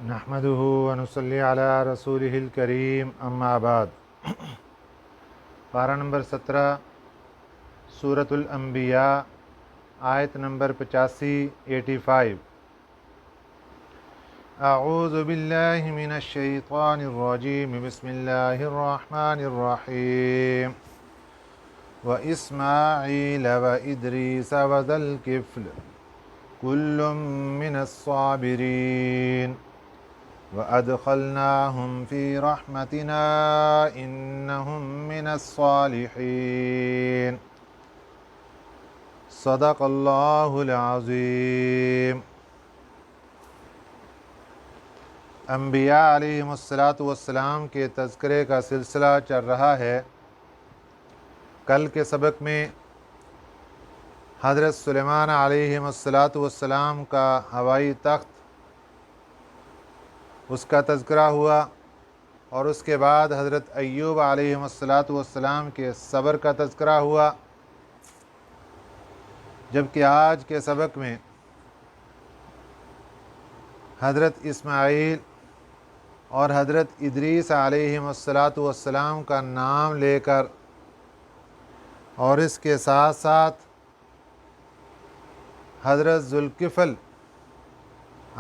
نحمدہ ونصلی علی رسولہ الکریم اما بعد۔ پارہ نمبر 17 سورۃ الانبیاء، آیت نمبر 85 اعوذ باللہ من الشیطان الرجیم، بسم اللہ الرحمن الرحیم۔ وإسماعیل وإدریس وذا الکفل کل من الصابرین وأدخلناهم في رحمتنا إنهم من الصالحين صدق اللہ العظیم۔ انبیاء علیہم السلام کے تذکرے کا سلسلہ چل رہا ہے۔ کل کے سبق میں حضرت سلیمان علیہم السلام کا ہوائی تخت، اس کا تذکرہ ہوا، اور اس کے بعد حضرت ایوب علیہم السلام کے صبر کا تذکرہ ہوا، جبکہ آج کے سبق میں حضرت اسماعیل اور حضرت ادریس علیہم السلام کا نام لے کر، اور اس کے ساتھ ساتھ حضرت ذوالکفل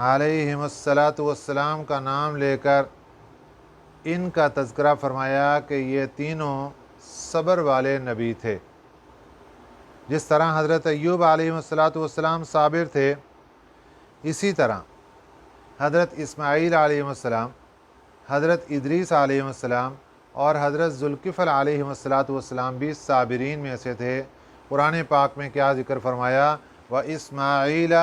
علیہم السلام کا نام لے کر ان کا تذکرہ فرمایا کہ یہ تینوں صبر والے نبی تھے۔ جس طرح حضرت ایوب علیہ السلام صابر تھے، اسی طرح حضرت اسماعیل علیہ السلام، حضرت ادریس علیہ السلام اور حضرت ذوالکفل علیہ السلام بھی صابرین میں سے تھے۔ قرآن پاک میں کیا ذکر فرمایا؟ وَإِسْمَاعِيلَ،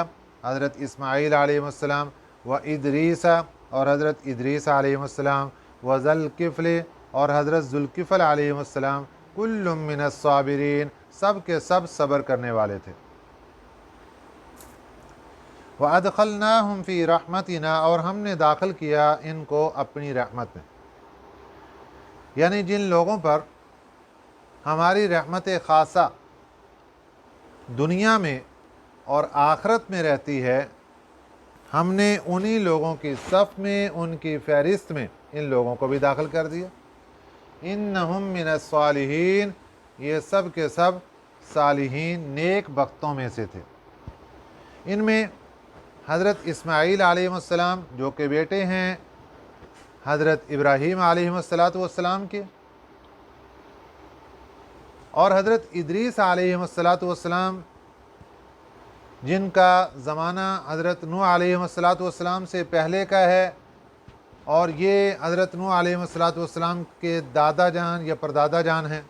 حضرت اسماعیل علیہ السلام، وَإِدْرِيسَ اور حضرت ادریس علیہ السلام، وَذَا الْكِفْلِ اور حضرت ذوالکفل علیہ السلام، كُلٌّ مِّنَ الصَّابِرِينَ سب کے سب صبر کرنے والے تھے۔ وَأَدْخَلْنَاهُمْ فِي رَحْمَتِنَا اور ہم نے داخل کیا ان کو اپنی رحمت میں، یعنی جن لوگوں پر ہماری رحمت خاصہ دنیا میں اور آخرت میں رہتی ہے، ہم نے انہی لوگوں کی صف میں، ان کی فہرست میں ان لوگوں کو بھی داخل کر دیا۔ انہم من الصالحین، یہ سب کے سب صالحین نیک بختوں میں سے تھے۔ ان میں حضرت اسماعیل علیہ السلام جو کہ بیٹے ہیں حضرت ابراہیم علیہ السلام کے، اور حضرت ادریس علیہ السلام جن کا زمانہ حضرت نوح علیہ السلام سے پہلے کا ہے، اور یہ حضرت نوح علیہ السلام کے دادا جان یا پردادا جان ہیں۔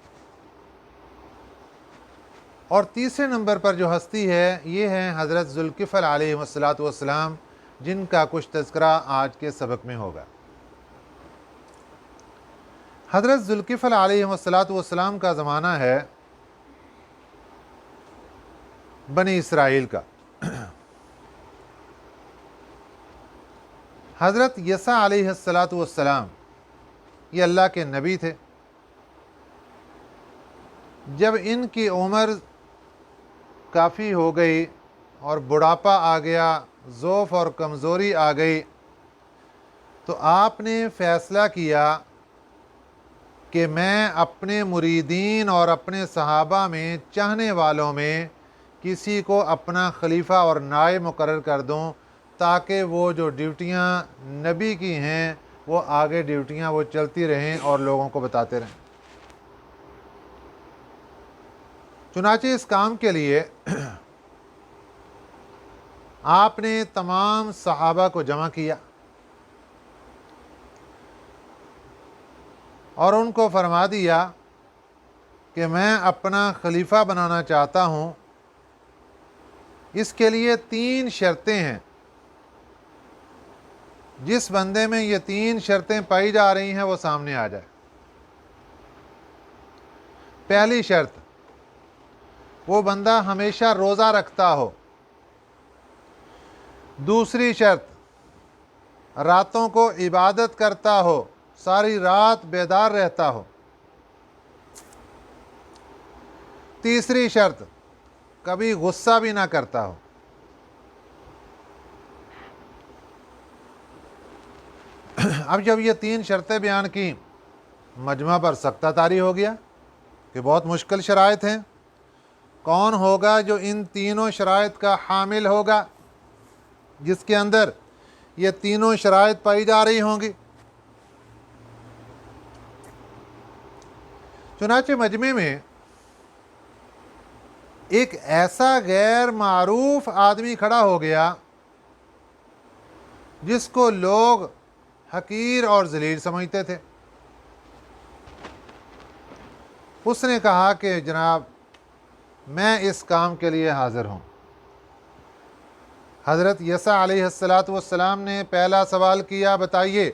اور تیسرے نمبر پر جو ہستی ہے، یہ ہیں حضرت ذوالکفل علیہ السلام، جن کا کچھ تذکرہ آج کے سبق میں ہوگا۔ حضرت ذوالکفل علیہ السلام کا زمانہ ہے بنی اسرائیل کا۔ حضرت یسع علیہ السلام یہ اللہ کے نبی تھے۔ جب ان کی عمر کافی ہو گئی اور بڑھاپا آ گیا، ضعف اور کمزوری آ گئی، تو آپ نے فیصلہ کیا کہ میں اپنے مریدین اور اپنے صحابہ میں چاہنے والوں میں کسی کو اپنا خلیفہ اور نائب مقرر کر دوں، تاکہ وہ جو ڈیوٹیاں نبی کی ہیں وہ آگے ڈیوٹیاں وہ چلتی رہیں اور لوگوں کو بتاتے رہیں۔ چنانچہ اس کام کے لیے آپ نے تمام صحابہ کو جمع کیا اور ان کو فرما دیا کہ میں اپنا خلیفہ بنانا چاہتا ہوں۔ اس کے لیے 3 شرطیں ہیں۔ جس بندے میں یہ 3 شرطیں پائی جا رہی ہیں وہ سامنے آ جائے۔ پہلی شرط، وہ بندہ ہمیشہ روزہ رکھتا ہو۔ دوسری شرط، راتوں کو عبادت کرتا ہو، ساری رات بیدار رہتا ہو۔ تیسری شرط، کبھی غصہ بھی نہ کرتا ہو۔ اب جب یہ 3 شرطیں بیان کی، مجمع پر سکتہ طاری ہو گیا کہ بہت مشکل شرائط ہیں، کون ہوگا جو ان تینوں شرائط کا حامل ہوگا، جس کے اندر یہ تینوں شرائط پائی جا رہی ہوں گی۔ چنانچہ مجمع میں ایک ایسا غیر معروف آدمی کھڑا ہو گیا جس کو لوگ حقیر اور ذلیل سمجھتے تھے۔ اس نے کہا کہ جناب میں اس کام کے لیے حاضر ہوں۔ حضرت یسع علیہ السلام نے پہلا سوال کیا، بتائیے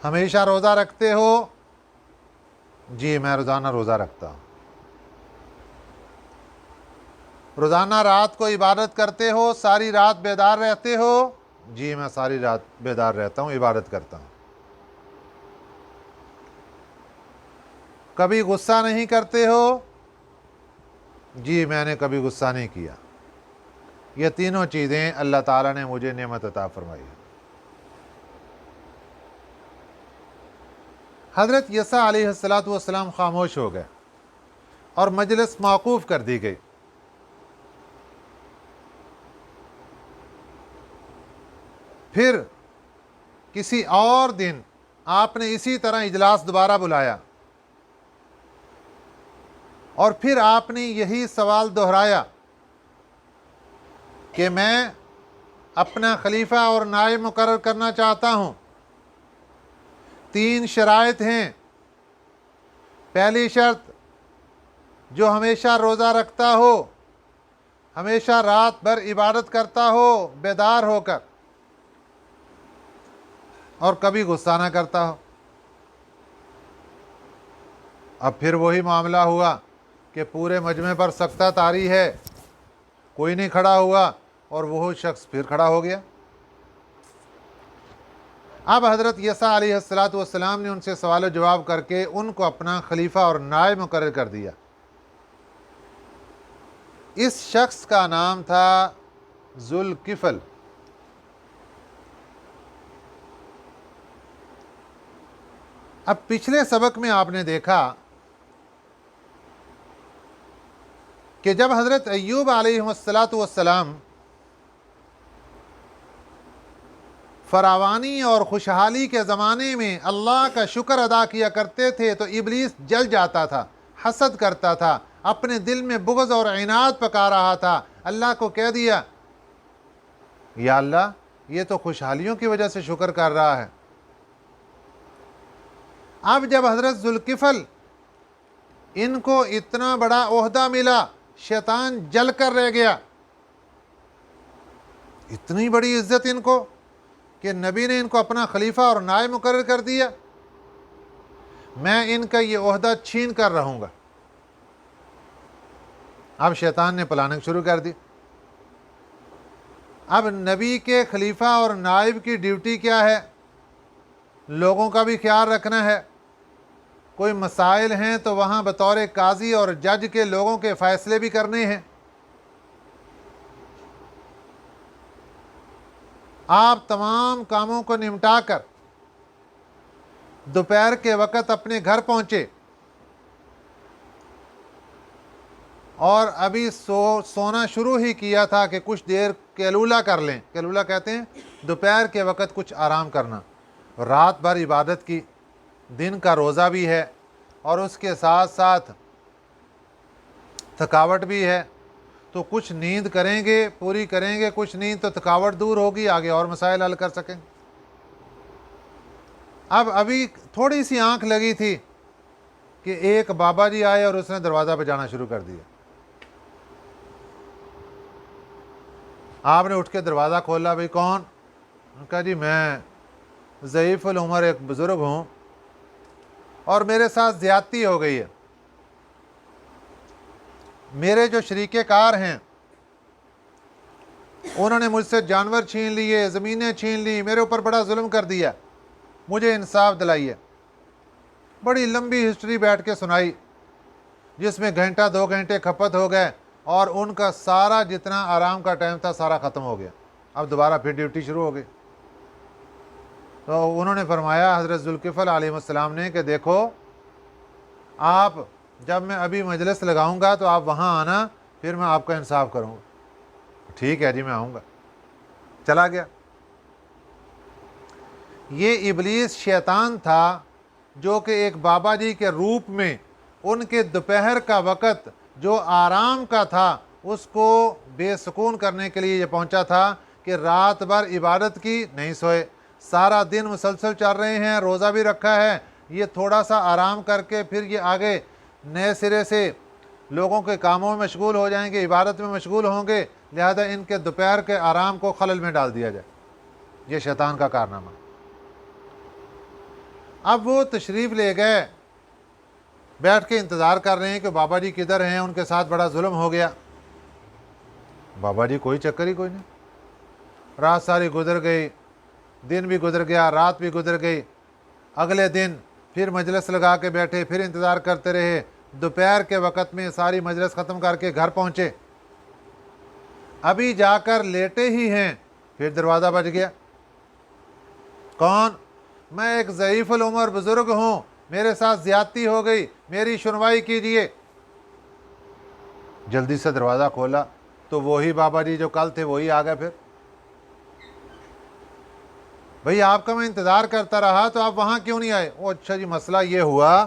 ہمیشہ روزہ رکھتے ہو؟ جی میں روزانہ روزہ رکھتا ہوں۔ روزانہ رات کو عبادت کرتے ہو؟ ساری رات بیدار رہتے ہو؟ جی میں ساری رات بیدار رہتا ہوں، عبادت کرتا ہوں۔ کبھی غصہ نہیں کرتے ہو؟ جی میں نے کبھی غصہ نہیں کیا۔ یہ تینوں چیزیں اللہ تعالیٰ نے مجھے نعمت عطا فرمائی ہے۔ حضرت یسع علیہ السلام خاموش ہو گئے اور مجلس موقوف کر دی گئی۔ پھر کسی اور دن آپ نے اسی طرح اجلاس دوبارہ بلایا اور پھر آپ نے یہی سوال دہرایا کہ میں اپنا خلیفہ اور نائب مقرر کرنا چاہتا ہوں۔ 3 شرائط ہیں۔ پہلی شرط، جو ہمیشہ روزہ رکھتا ہو، ہمیشہ رات بھر عبادت کرتا ہو بیدار ہو کر، اور کبھی غصہ نہ کرتا ہو۔ اب پھر وہی معاملہ ہوا کہ پورے مجمع پر سکتہ طاری ہے، کوئی نہیں کھڑا ہوا، اور وہ شخص پھر کھڑا ہو گیا۔ اب حضرت یسع علیہ السلام نے ان سے سوال و جواب کر کے ان کو اپنا خلیفہ اور نائب مقرر کر دیا۔ اس شخص کا نام تھا ذوالکفل۔ اب پچھلے سبق میں آپ نے دیکھا کہ جب حضرت ایوب علیہ السلام فراوانی اور خوشحالی کے زمانے میں اللہ کا شکر ادا کیا کرتے تھے تو ابلیس جل جاتا تھا، حسد کرتا تھا، اپنے دل میں بغض اور عناد پکا رہا تھا۔ اللہ کو کہہ دیا، یا اللہ یہ تو خوشحالیوں کی وجہ سے شکر کر رہا ہے۔ اب جب حضرت ذوالکفل ان کو اتنا بڑا عہدہ ملا، شیطان جل کر رہ گیا۔ اتنی بڑی عزت ان کو کہ نبی نے ان کو اپنا خلیفہ اور نائب مقرر کر دیا، میں ان کا یہ عہدہ چھین کر رہوں گا۔ اب شیطان نے پلاننگ شروع کر دی۔ اب نبی کے خلیفہ اور نائب کی ڈیوٹی کیا ہے؟ لوگوں کا بھی خیال رکھنا ہے، کوئی مسائل ہیں تو وہاں بطور قاضی اور جج کے لوگوں کے فیصلے بھی کرنے ہیں۔ آپ تمام کاموں کو نمٹا کر دوپہر کے وقت اپنے گھر پہنچے اور ابھی سونا شروع ہی کیا تھا کہ کچھ دیر قیلولہ کر لیں۔ قیلولہ کہتے ہیں دوپہر کے وقت کچھ آرام کرنا۔ رات بھر عبادت کی، دن کا روزہ بھی ہے، اور اس کے ساتھ ساتھ تھکاوٹ بھی ہے، تو کچھ نیند کریں گے، پوری کریں گے کچھ نیند، تو تھکاوٹ دور ہوگی، آگے اور مسائل حل کر سکیں۔ اب ابھی تھوڑی سی آنکھ لگی تھی کہ ایک بابا جی آئے اور اس نے دروازہ پہ جانا شروع کر دیا۔ آپ نے اٹھ کے دروازہ کھولا، بھئی کون؟ انہوں نے کہا جی میں ضعیف العمر ایک بزرگ ہوں اور میرے ساتھ زیادتی ہو گئی ہے۔ میرے جو شریک کار ہیں انہوں نے مجھ سے جانور چھین لیے، زمینیں چھین لی، میرے اوپر بڑا ظلم کر دیا، مجھے انصاف دلائیے۔ بڑی لمبی ہسٹری بیٹھ کے سنائی، جس میں گھنٹہ 2 گھنٹے کھپت ہو گئے اور ان کا سارا جتنا آرام کا ٹائم تھا سارا ختم ہو گیا۔ اب دوبارہ پھر ڈیوٹی شروع ہو گئی۔ تو انہوں نے فرمایا حضرت ذوالکفل علیہ السلام نے کہ دیکھو آپ جب میں ابھی مجلس لگاؤں گا تو آپ وہاں آنا، پھر میں آپ کا انصاف کروں گا۔ ٹھیک ہے جی میں آؤں گا۔ چلا گیا۔ یہ ابلیس شیطان تھا جو کہ ایک بابا جی کے روپ میں ان کے دوپہر کا وقت جو آرام کا تھا اس کو بے سکون کرنے کے لیے یہ پہنچا تھا کہ رات بھر عبادت کی، نہیں سوئے، سارا دن مسلسل چل رہے ہیں، روزہ بھی رکھا ہے، یہ تھوڑا سا آرام کر کے پھر یہ آگے نئے سرے سے لوگوں کے کاموں میں مشغول ہو جائیں گے، عبادت میں مشغول ہوں گے، لہذا ان کے دوپہر کے آرام کو خلل میں ڈال دیا جائے۔ یہ شیطان کا کارنامہ۔ اب وہ تشریف لے گئے، بیٹھ کے انتظار کر رہے ہیں کہ بابا جی کدھر ہیں، ان کے ساتھ بڑا ظلم ہو گیا۔ بابا جی کوئی چکر ہی کوئی نہیں۔ رات ساری گزر گئی، دن بھی گزر گیا، رات بھی گزر گئی۔ اگلے دن پھر مجلس لگا کے بیٹھے، پھر انتظار کرتے رہے۔ دوپہر کے وقت میں ساری مجلس ختم کر کے گھر پہنچے، ابھی جا کر لیٹے ہی ہیں، پھر دروازہ بج گیا۔ کون؟ میں ایک ضعیف العمر بزرگ ہوں، میرے ساتھ زیادتی ہو گئی، میری سنوائی کیجیے۔ جلدی سے دروازہ کھولا تو وہی بابا جی جو کل تھے وہی آ گئے۔ پھر بھئی آپ کا میں انتظار کرتا رہا تو آپ وہاں کیوں نہیں آئے؟ اچھا جی مسئلہ یہ ہوا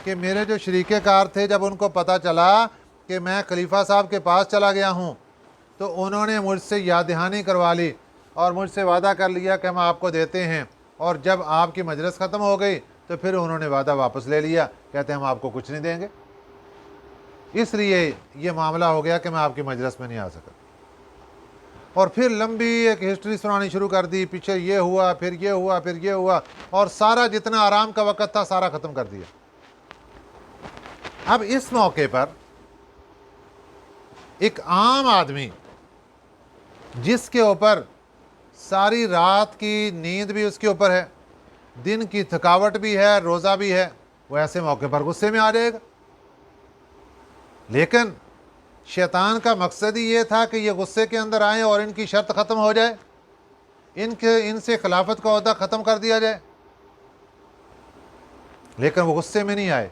کہ میرے جو شریک کار تھے جب ان کو پتہ چلا کہ میں خلیفہ صاحب کے پاس چلا گیا ہوں تو انہوں نے مجھ سے یاد دہانی کروا لی اور مجھ سے وعدہ کر لیا کہ ہم آپ کو دیتے ہیں، اور جب آپ کی مجلس ختم ہو گئی تو پھر انہوں نے وعدہ واپس لے لیا، کہتے ہیں ہم آپ کو کچھ نہیں دیں گے۔ اس لیے یہ معاملہ ہو گیا کہ میں آپ کی مجلس میں نہیں آ سکا۔ اور پھر لمبی ایک ہسٹری سنانی شروع کر دی، پیچھے یہ ہوا، پھر یہ ہوا، پھر یہ ہوا، اور سارا جتنا آرام کا وقت تھا سارا ختم کر دیا۔ اب اس موقع پر ایک عام آدمی جس کے اوپر ساری رات کی نیند بھی اس کے اوپر ہے، دن کی تھکاوٹ بھی ہے، روزہ بھی ہے، وہ ایسے موقع پر غصے میں آ جائے گا۔ لیکن شیطان کا مقصد ہی یہ تھا کہ یہ غصے کے اندر آئیں اور ان کی شرط ختم ہو جائے، ان سے خلافت کا عہدہ ختم کر دیا جائے، لیکن وہ غصے میں نہیں آئے۔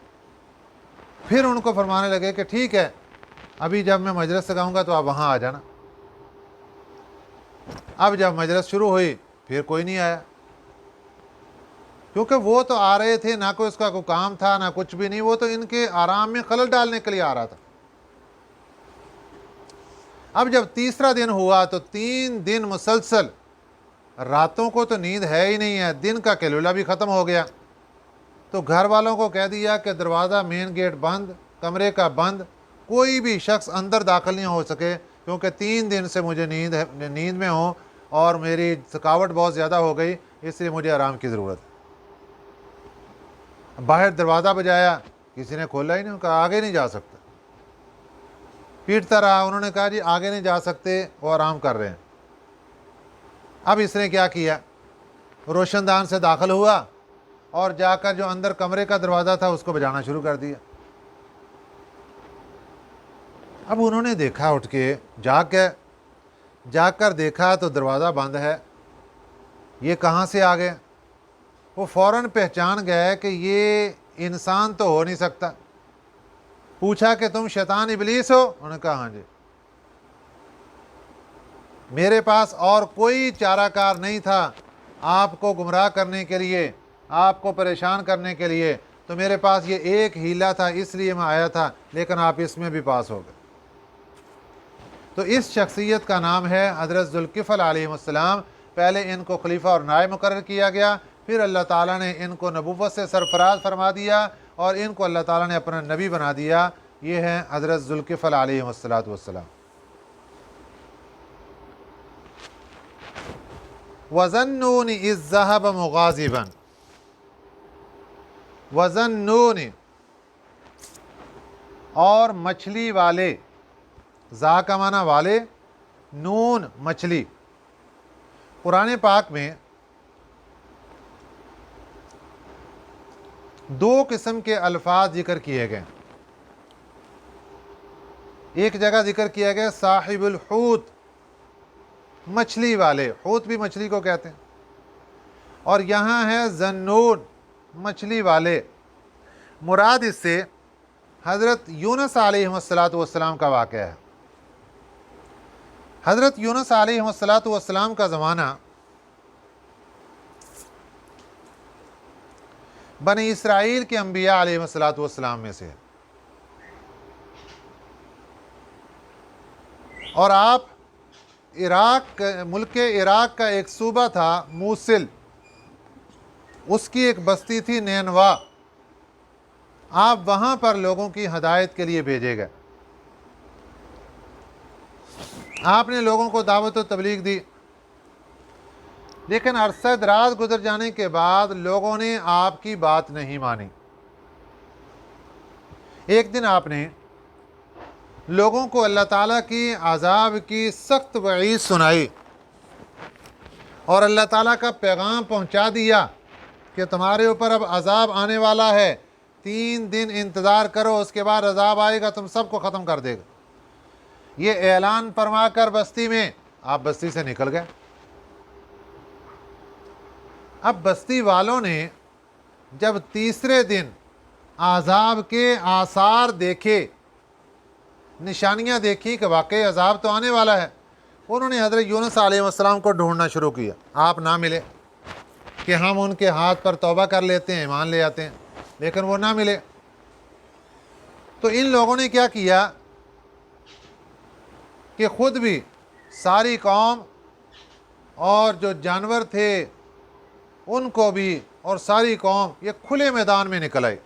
پھر ان کو فرمانے لگے کہ ٹھیک ہے، ابھی جب میں مجلس لگاؤں گا تو آپ وہاں آ جانا۔ اب جب مجلس شروع ہوئی پھر کوئی نہیں آیا، کیونکہ وہ تو آ رہے تھے، نہ کوئی اس کا کوئی کام تھا نہ کچھ بھی نہیں، وہ تو ان کے آرام میں خلل ڈالنے کے لیے آ رہا تھا۔ اب جب تیسرا دن ہوا تو 3 دن مسلسل، راتوں کو تو نیند ہے ہی نہیں ہے، دن کا قیلولہ بھی ختم ہو گیا، تو گھر والوں کو کہہ دیا کہ دروازہ مین گیٹ بند، کمرے کا بند، کوئی بھی شخص اندر داخل نہیں ہو سکے، کیونکہ 3 دن سے مجھے نیند میں ہوں اور میری تھکاوٹ بہت زیادہ ہو گئی، اس لیے مجھے آرام کی ضرورت ہے۔ باہر دروازہ بجایا، کسی نے کھولا ہی نہیں، کہا آگے نہیں جا سکتا۔ پیٹتا رہا، انہوں نے کہا جی آگے نہیں جا سکتے، وہ آرام کر رہے ہیں۔ اب اس نے کیا کیا، روشن دان سے داخل ہوا اور جا کر جو اندر کمرے کا دروازہ تھا اس کو بجانا شروع کر دیا۔ اب انہوں نے دیکھا، اٹھ کے جا کر دیکھا تو دروازہ بند ہے، یہ کہاں سے آ گئے؟ وہ فوراً پہچان گئے کہ یہ انسان تو ہو نہیں سکتا۔ پوچھا کہ تم شیطان ابلیس ہو؟ انہوں نے کہا ہاں جی۔ میرے پاس اور کوئی چارہ کار نہیں تھا آپ کو گمراہ کرنے کے لیے، آپ کو پریشان کرنے کے لیے، تو میرے پاس یہ ایک ہیلا تھا، اس لیے میں آیا تھا، لیکن آپ اس میں بھی پاس ہو گئے۔ تو اس شخصیت کا نام ہے حضرت ذوالکفل علیہ السلام۔ پہلے ان کو خلیفہ اور نائب مقرر کیا گیا، پھر اللہ تعالیٰ نے ان کو نبوت سے سرفراز فرما دیا اور ان کو اللہ تعالیٰ نے اپنا نبی بنا دیا۔ یہ ہیں حضرت ذوالکفل علیہ السلام۔ وَظَنُّونِ إِذْ ذَهَبَ مُغَاضِبًا، وَظَنُّونِ اور مچھلی والے، ذا کا معنی والے، نون مچھلی۔ قرآن پاک میں 2 قسم کے الفاظ ذکر کیے گئے۔ ایک جگہ ذکر کیا گیا صاحب الحوت، مچھلی والے، حوت بھی مچھلی کو کہتے ہیں، اور یہاں ہے ذنون مچھلی والے، مراد اس سے حضرت یونس علیہ السلام کا واقعہ ہے۔ حضرت یونس علیہ السلام کا زمانہ بنی اسرائیل کے انبیاء علیہ السلام میں سے ہے، اور آپ ملک عراق کا ایک صوبہ تھا موصل، اس کی ایک بستی تھی نینوا، آپ وہاں پر لوگوں کی ہدایت کے لیے بھیجے گئے۔ آپ نے لوگوں کو دعوت و تبلیغ دی، لیکن عرصہ دراز گزر جانے کے بعد لوگوں نے آپ کی بات نہیں مانی۔ ایک دن آپ نے لوگوں کو اللہ تعالیٰ کی عذاب کی سخت وعید سنائی اور اللہ تعالیٰ کا پیغام پہنچا دیا کہ تمہارے اوپر اب عذاب آنے والا ہے، 3 دن انتظار کرو، اس کے بعد عذاب آئے گا، تم سب کو ختم کر دے گا۔ یہ اعلان فرما کر بستی میں آپ بستی سے نکل گئے۔ اب بستی والوں نے جب تیسرے دن عذاب کے آثار دیکھے، نشانیاں دیکھی کہ واقعی عذاب تو آنے والا ہے، انہوں نے حضرت یونس علیہ السلام کو ڈھونڈنا شروع کیا۔ آپ نہ ملے کہ ہم ان کے ہاتھ پر توبہ کر لیتے ہیں، ایمان لے آتے ہیں، لیکن وہ نہ ملے۔ تو ان لوگوں نے کیا کیا کہ خود بھی ساری قوم اور جو جانور تھے ان کو بھی اور ساری قوم یہ کھلے میدان میں نکل آئی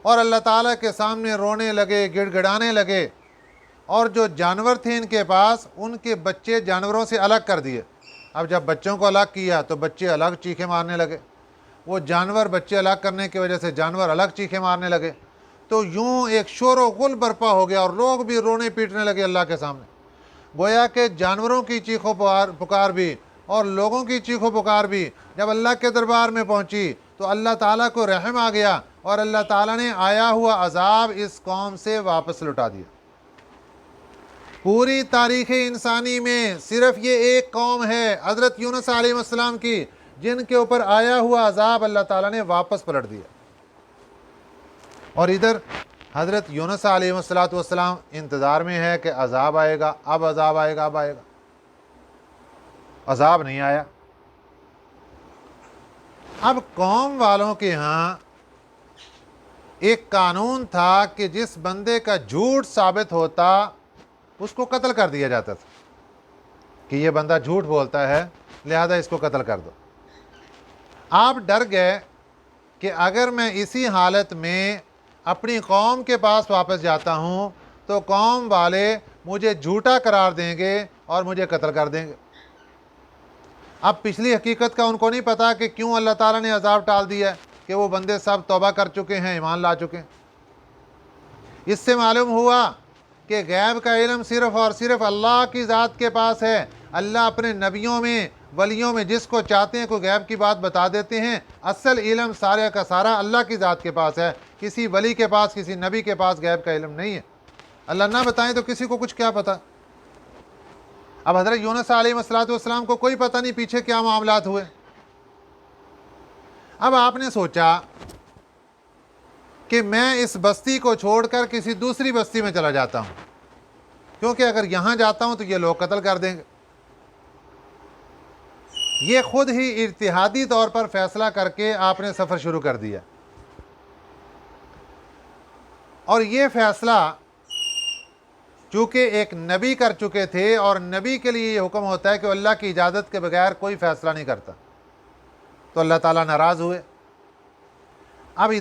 اور اللہ تعالیٰ کے سامنے رونے لگے، گڑ گڑانے لگے، اور جو جانور تھے ان کے پاس، ان کے بچے جانوروں سے الگ کر دیے۔ اب جب بچوں کو الگ کیا تو بچے الگ چیخیں مارنے لگے، وہ جانور بچے الگ کرنے کی وجہ سے جانور الگ چیخیں مارنے لگے، تو یوں ایک شور و غل برپا ہو گیا اور لوگ بھی رونے پیٹنے لگے اللہ کے سامنے۔ گویا کہ جانوروں کی چیخ و پکار بھی اور لوگوں کی چیخ و پکار بھی جب اللہ کے دربار میں پہنچی تو اللہ تعالیٰ کو رحم آ گیا اور اللہ تعالیٰ نے آیا ہوا عذاب اس قوم سے واپس لوٹا دیا۔ پوری تاریخ انسانی میں صرف یہ ایک قوم ہے حضرت یونس علیہ السلام کی جن کے اوپر آیا ہوا عذاب اللہ تعالیٰ نے واپس پلٹ دیا، اور ادھر حضرت یونس علیہ السلام انتظار میں ہے کہ عذاب آئے گا، اب عذاب آئے گا، اب آئے گا۔ عذاب نہیں آیا۔ اب قوم والوں کے ہاں ایک قانون تھا کہ جس بندے کا جھوٹ ثابت ہوتا اس کو قتل کر دیا جاتا تھا، کہ یہ بندہ جھوٹ بولتا ہے لہذا اس کو قتل کر دو۔ آپ ڈر گئے کہ اگر میں اسی حالت میں اپنی قوم کے پاس واپس جاتا ہوں تو قوم والے مجھے جھوٹا قرار دیں گے اور مجھے قتل کر دیں گے۔ اب پچھلی حقیقت کا ان کو نہیں پتا کہ کیوں اللہ تعالیٰ نے عذاب ٹال دیا ہے، کہ وہ بندے سب توبہ کر چکے ہیں، ایمان لا چکے ہیں۔ اس سے معلوم ہوا کہ غیب کا علم صرف اور صرف اللہ کی ذات کے پاس ہے۔ اللہ اپنے نبیوں میں، ولیوں میں جس کو چاہتے ہیں کوئی غیب کی بات بتا دیتے ہیں، اصل علم سارے کا سارا اللہ کی ذات کے پاس ہے۔ کسی ولی کے پاس، کسی نبی کے پاس غیب کا علم نہیں ہے۔ اللہ نہ بتائیں تو کسی کو کچھ کیا پتا۔ اب حضرت یونس علیہ السلام کو کوئی پتہ نہیں پیچھے کیا معاملات ہوئے۔ اب آپ نے سوچا کہ میں اس بستی کو چھوڑ کر کسی دوسری بستی میں چلا جاتا ہوں، کیونکہ اگر یہاں جاتا ہوں تو یہ لوگ قتل کر دیں گے۔ یہ خود ہی اجتہادی طور پر فیصلہ کر کے آپ نے سفر شروع کر دیا، اور یہ فیصلہ چونکہ ایک نبی کر چکے تھے، اور نبی کے لیے یہ حکم ہوتا ہے کہ اللہ کی اجازت کے بغیر کوئی فیصلہ نہیں کرتا، تو اللہ تعالیٰ ناراض ہوئے۔ اب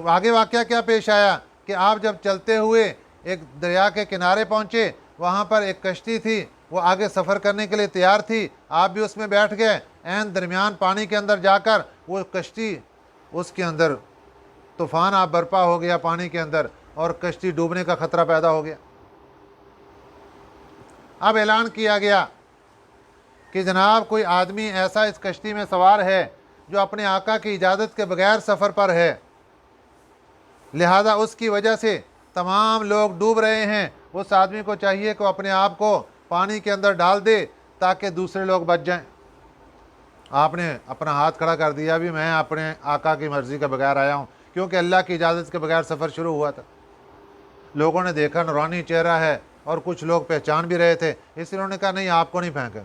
آگے واقعہ کیا پیش آیا کہ آپ جب چلتے ہوئے ایک دریا کے کنارے پہنچے، وہاں پر ایک کشتی تھی، وہ آگے سفر کرنے کے لیے تیار تھی، آپ بھی اس میں بیٹھ گئے۔ عین درمیان پانی کے اندر جا کر وہ کشتی، اس کے اندر طوفان آپ برپا ہو گیا پانی کے اندر، اور کشتی ڈوبنے کا خطرہ پیدا ہو گیا۔ اب اعلان کیا گیا کہ جناب کوئی آدمی ایسا اس کشتی میں سوار ہے جو اپنے آقا کی اجازت کے بغیر سفر پر ہے، لہذا اس کی وجہ سے تمام لوگ ڈوب رہے ہیں۔ اس آدمی کو چاہیے کہ وہ اپنے آپ کو پانی کے اندر ڈال دے تاکہ دوسرے لوگ بچ جائیں۔ آپ نے اپنا ہاتھ کھڑا کر دیا بھی میں اپنے آقا کی مرضی کے بغیر آیا ہوں، کیونکہ اللہ کی اجازت کے بغیر سفر شروع ہوا تھا۔ لوگوں نے دیکھا نورانی چہرہ ہے اور کچھ لوگ پہچان بھی رہے تھے، اس لیے انہوں نے کہا نہیں آپ کو نہیں پھینکیں،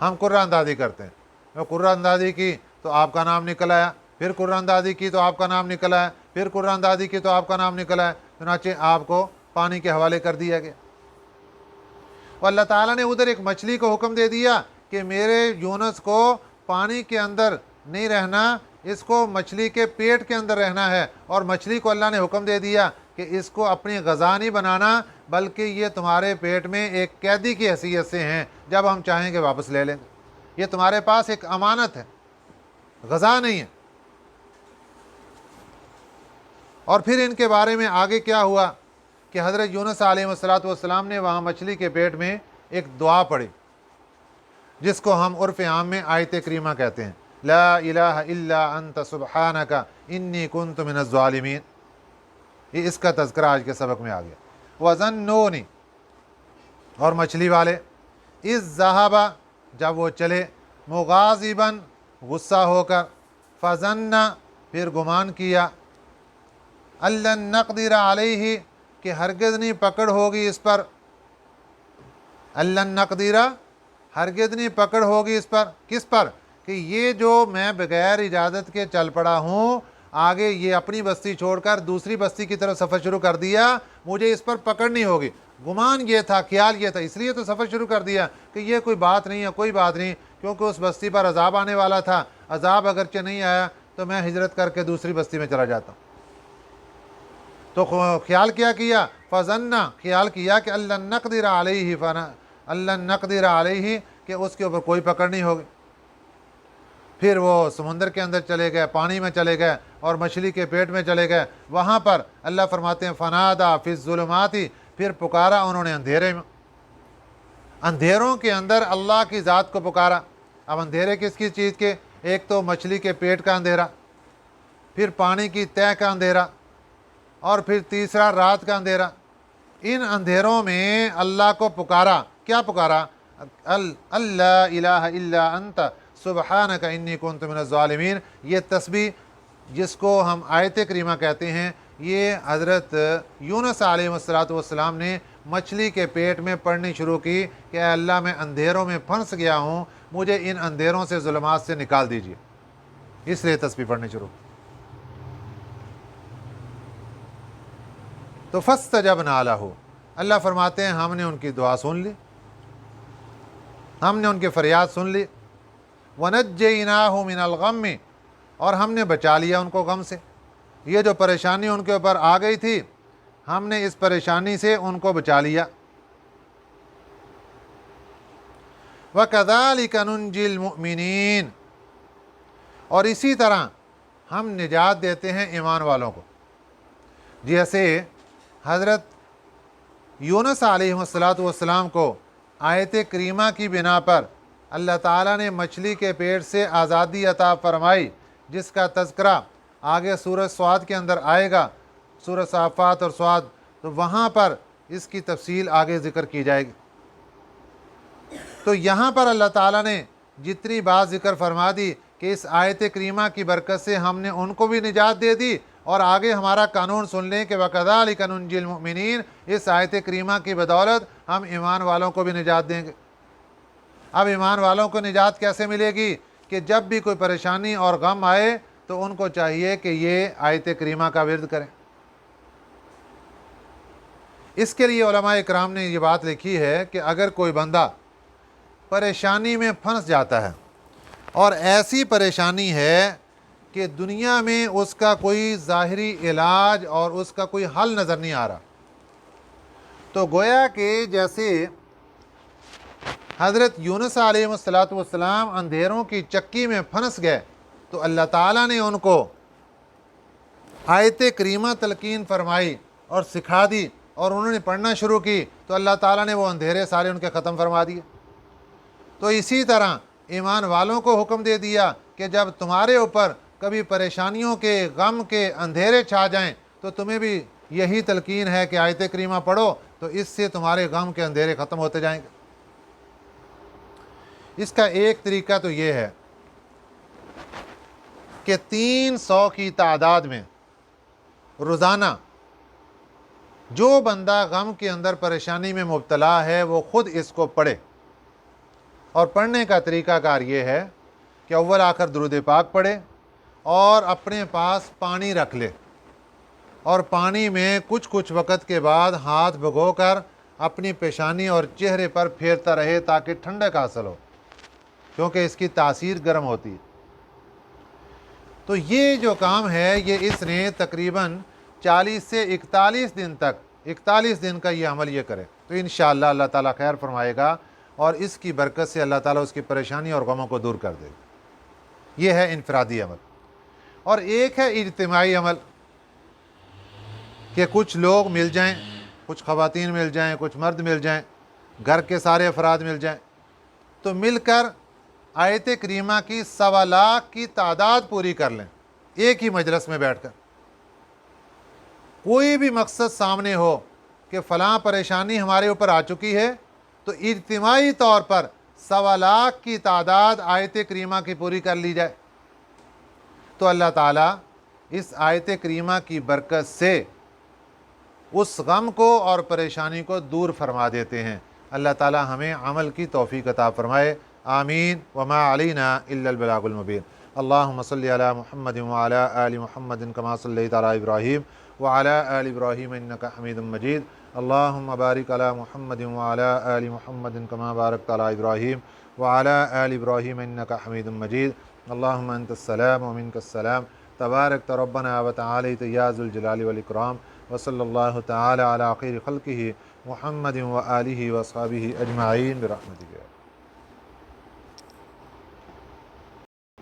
ہم قرہ اندازی کرتے ہیں۔ وہ قرہ اندازی کی تو آپ کا نام نکل آیا، پھر قرہ اندازی کی تو آپ کا نام نکل آیا، پھر قرہ اندازی کی تو آپ کا نام نکل آیا، چنانچہ آپ کو پانی کے حوالے کر دیا گیا۔ اور اللہ تعالیٰ نے ادھر ایک مچھلی کو حکم دے دیا کہ میرے یونس کو پانی کے اندر نہیں رہنا، اس کو مچھلی کے پیٹ کے اندر رہنا ہے، اور مچھلی کو اللہ نے حکم دے دیا کہ اس کو اپنی غذا نہیں بنانا، بلکہ یہ تمہارے پیٹ میں ایک قیدی کی حیثیت سے ہیں، جب ہم چاہیں گے واپس لے لیں گے، یہ تمہارے پاس ایک امانت ہے، غذا نہیں ہے۔ اور پھر ان کے بارے میں آگے کیا ہوا کہ حضرت یونس علیہ السلام نے وہاں مچھلی کے پیٹ میں ایک دعا پڑھی، جس کو ہم عرف عام میں آیت کریمہ کہتے ہیں، لا الہ الا انت سبحانک انی کنت من الظالمین۔ یہ اس کا تذکرہ آج کے سبق میں آ گیا۔ وَظَنُّونِ، اور مچھلی والے، اِذ ذَهَبَ، جب وہ چلے، مغاضباً، غصہ ہو کر، فَظَنَّ، پھر گمان کیا، أَلَّن نَّقْدِرَ عَلَيْهِ، کہ ہرگز نہیں پکڑ ہوگی اس پر، أَلَّن نَّقْدِرَ، ہرگز نہیں پکڑ ہوگی اس پر، کس پر؟ کہ یہ جو میں بغیر اجازت کے چل پڑا ہوں، آگے یہ اپنی بستی چھوڑ کر دوسری بستی کی طرف سفر شروع کر دیا، مجھے اس پر پکڑ نہیں ہوگی۔ گمان یہ تھا، خیال یہ تھا، اس لیے تو سفر شروع کر دیا کہ یہ کوئی بات نہیں ہے، کوئی بات نہیں، کیونکہ اس بستی پر عذاب آنے والا تھا، عذاب اگرچہ نہیں آیا تو میں ہجرت کر کے دوسری بستی میں چلا جاتا ہوں۔ تو خیال کیا فظن، خیال کیا کہ اللہ نقدر علیہ، اللہ نقدر علیہ، کہ اس کے اوپر کوئی پکڑ نہیں ہوگی۔ پھر وہ سمندر کے اندر چلے گئے، پانی میں چلے گئے اور مچھلی کے پیٹ میں چلے گئے، وہاں پر اللہ فرماتے ہیں فنادا فی الظلمات، پھر پکارا انہوں نے اندھیرے میں، اندھیروں کے اندر اللہ کی ذات کو پکارا۔ اب اندھیرے کس کی چیز کے؟ ایک تو مچھلی کے پیٹ کا اندھیرا، پھر پانی کی تہہ کا اندھیرا، اور پھر تیسرا رات کا اندھیرا۔ ان اندھیروں میں اللہ کو پکارا، کیا پکارا؟ اللہ الہ الا انت سبحانک انی کنت من الظالمین۔ یہ تسبیح جس کو ہم آیت کریمہ کہتے ہیں، یہ حضرت یونس علیہ السلام نے مچھلی کے پیٹ میں پڑھنی شروع کی کہ اے اللہ میں اندھیروں میں پھنس گیا ہوں، مجھے ان اندھیروں سے، ظلمات سے نکال دیجیے، اس لیے تسبیح پڑھنی شروع۔ تو فاستجبنا لہ، اللہ فرماتے ہیں ہم نے ان کی دعا سن لی، ہم نے ان کی فریاد سن لی، وَنَجَّيْنَاهُ مِنَ الْغَمِّ، اور ہم نے بچا لیا ان کو غم سے۔ یہ جو پریشانی ان کے اوپر آ گئی تھی، ہم نے اس پریشانی سے ان کو بچا لیا۔ وَكَذَلِكَ نُنْجِي الْمُؤْمِنِينَ، اور اسی طرح ہم نجات دیتے ہیں ایمان والوں کو۔ جیسے حضرت یونس علیہ السلام کو آیت کریمہ کی بنا پر اللہ تعالیٰ نے مچھلی کے پیٹ سے آزادی عطا فرمائی، جس کا تذکرہ آگے سورہ سواد کے اندر آئے گا، سورہ صافات اور سواد، تو وہاں پر اس کی تفصیل آگے ذکر کی جائے گی۔ تو یہاں پر اللہ تعالیٰ نے جتنی بات ذکر فرما دی کہ اس آیت کریمہ کی برکت سے ہم نے ان کو بھی نجات دے دی، اور آگے ہمارا قانون سن لیں کہ وَكَذَلِكَ نُنْجِي الْمُؤْمِنِينَ، اس آیت کریمہ کی بدولت ہم ایمان والوں کو بھی نجات دیں گے۔ اب ایمان والوں کو نجات کیسے ملے گی؟ کہ جب بھی کوئی پریشانی اور غم آئے تو ان کو چاہیے کہ یہ آیت کریمہ کا ورد کریں۔ اس کے لیے علماء اکرام نے یہ بات لکھی ہے کہ اگر کوئی بندہ پریشانی میں پھنس جاتا ہے، اور ایسی پریشانی ہے کہ دنیا میں اس کا کوئی ظاہری علاج اور اس کا کوئی حل نظر نہیں آ رہا، تو گویا کہ جیسے حضرت یونس علیہ السلام اندھیروں کی چکی میں پھنس گئے، تو اللہ تعالیٰ نے ان کو آیت کریمہ تلقین فرمائی اور سکھا دی، اور انہوں نے پڑھنا شروع کی، تو اللہ تعالیٰ نے وہ اندھیرے سارے ان کے ختم فرما دیے۔ تو اسی طرح ایمان والوں کو حکم دے دیا کہ جب تمہارے اوپر کبھی پریشانیوں کے، غم کے اندھیرے چھا جائیں تو تمہیں بھی یہی تلقین ہے کہ آیت کریمہ پڑھو، تو اس سے تمہارے غم کے اندھیرے ختم ہوتے جائیں گے۔ اس کا ایک طریقہ تو یہ ہے کہ 300 کی تعداد میں روزانہ جو بندہ غم کے اندر پریشانی میں مبتلا ہے وہ خود اس کو پڑھے. اور پڑھنے کا طریقہ کار یہ ہے کہ اول آخر درود پاک پڑھے اور اپنے پاس پانی رکھ لے اور پانی میں کچھ وقت کے بعد ہاتھ بھگو کر اپنی پیشانی اور چہرے پر پھیرتا رہے تاکہ ٹھنڈک حاصل ہو، کیونکہ اس کی تاثیر گرم ہوتی ہے. تو یہ جو کام ہے یہ اس نے تقریباً 40 سے 41 دن تک 41 دن کا یہ عمل یہ کرے تو انشاءاللہ اللہ تعالیٰ خیر فرمائے گا اور اس کی برکت سے اللہ تعالیٰ اس کی پریشانی اور غموں کو دور کر دے گا. یہ ہے انفرادی عمل. اور ایک ہے اجتماعی عمل کہ کچھ لوگ مل جائیں، کچھ خواتین مل جائیں، کچھ مرد مل جائیں، گھر کے سارے افراد مل جائیں تو مل کر آیت کریمہ کی 1.25 لاکھ کی تعداد پوری کر لیں ایک ہی مجلس میں بیٹھ کر. کوئی بھی مقصد سامنے ہو کہ فلاں پریشانی ہمارے اوپر آ چکی ہے تو اجتماعی طور پر 1.25 لاکھ کی تعداد آیت کریمہ کی پوری کر لی جائے تو اللہ تعالیٰ اس آیت کریمہ کی برکت سے اس غم کو اور پریشانی کو دور فرما دیتے ہیں. اللہ تعالیٰ ہمیں عمل کی توفیق عطا فرمائے. آمین. وما علینا الا البلاغ المبین. اللہم صلی علی محمد وعلی آل محمد کما صلیت علی ابراہیم وعلی آل ابراہیم انک حمید مجید. اللہم بارک علی محمد وعلی آل محمد کما بارکت علی ابراہیم وعلی آل ابراہیم انک حمید مجید. اللہم انت السلام ومنک السلام تبارکت ربنا وتعالیت یا ذو الجلال والاکرام. وصلی اللہ تعالی علی خیر خلقہ محمد وآلہ واصحابہ اجمعین برحمتک.